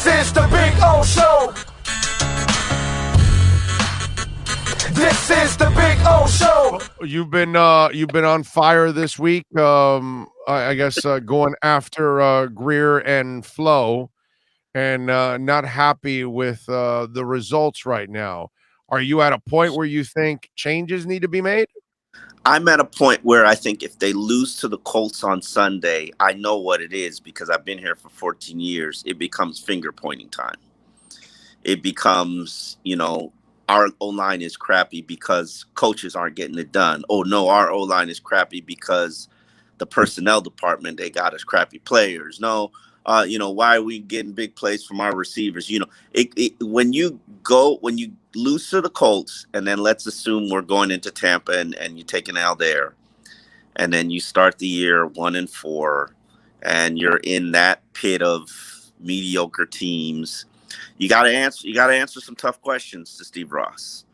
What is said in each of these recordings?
This is the Big O Show. This is the Big O Show. You've been on fire this week. I guess going after Grier and Flo, and not happy with the results right now. Are you at a point where you think changes need to be made? I'm at a point where I think if they lose to the Colts on Sunday, I know what it is because I've been here for 14 years. It becomes finger pointing time. It becomes, our O-line is crappy because coaches aren't getting it done. Oh, no, our O-line is crappy because the personnel department, they got us crappy players. No, why are we getting big plays from our receivers? When you lose to the Colts, and then let's assume we're going into Tampa and you take an L there, and then you start the year 1-4, and you're in that pit of mediocre teams. You got to answer some tough questions to Steve Ross.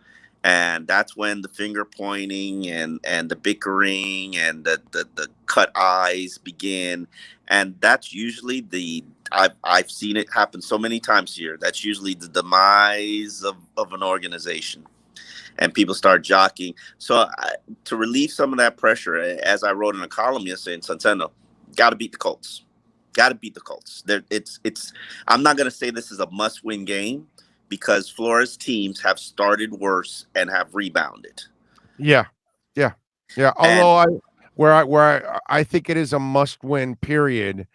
And that's when the finger pointing and the bickering and the cut eyes begin. And that's usually I've seen it happen so many times here. That's usually the demise of an organization. And people start jockeying. So to relieve some of that pressure, as I wrote in a column yesterday in Centeno, got to beat the Colts. Got to beat the Colts. I'm not going to say this is a must-win game because FLores teams have started worse and have rebounded. Yeah. Although I think it is a must-win period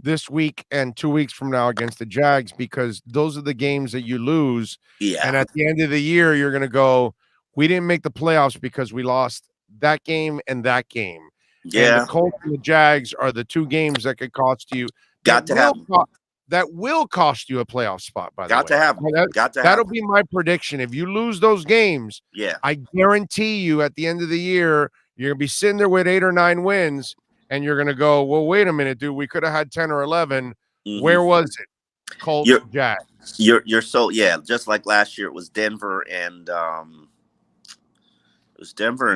this week and 2 weeks from now against the Jags, because those are the games that you lose. Yeah. And at the end of the year, you're going to go, we didn't make the playoffs because we lost that game and that game. Yeah. And the Colts and the Jags are the two games that could cost you. That will cost you a playoff spot, by the way. That'll be my prediction. If you lose those games, I guarantee you at the end of the year, you're going to be sitting there with 8 or 9 wins, and you're going to go, well, wait a minute, dude. We could have had 10 or 11. Mm-hmm. Where was it? Colts, Jags. You're so, just like last year, it was Denver and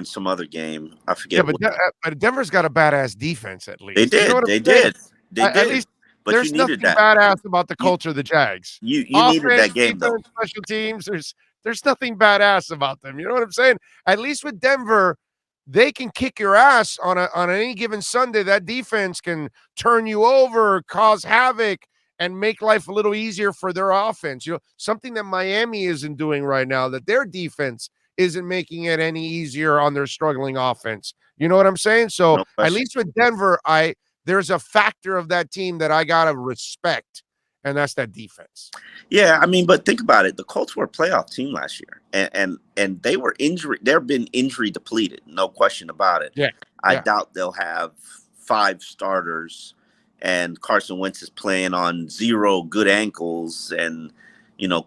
some other game. I forget. Yeah, but Denver's got a badass defense at least. They did. You know they did. At least but there's nothing badass about the culture of the Jags. You needed that game, though. Special teams, there's nothing badass about them. You know what I'm saying? At least with Denver, they can kick your ass on any given Sunday. That defense can turn you over, cause havoc, and make life a little easier for their offense. Something that Miami isn't doing right now, that their defense isn't making it any easier on their struggling offense. You know what I'm saying? So at least with Denver, there's a factor of that team that I gotta respect, and that's that defense. Yeah, I mean, but think about it. The Colts were a playoff team last year, and they were they've been injury depleted, no question about it. Yeah, I doubt they'll have 5 starters, and Carson Wentz is playing on 0 good ankles, and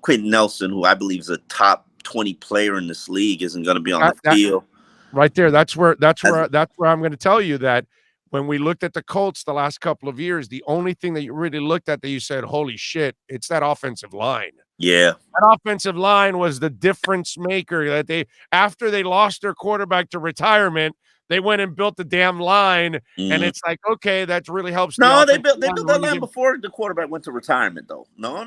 Quentin Nelson, who I believe is a top 20 player in this league, isn't going to be on the field. Right there, that's where I'm going to tell you that. When we looked at the Colts the last couple of years, the only thing that you really looked at that you said, holy shit, it's that offensive line. Yeah. That offensive line was the difference maker. That after they lost their quarterback to retirement, they went and built the damn line. And it's like, okay, that really helps. No, they built that line before the quarterback went to retirement, though. No.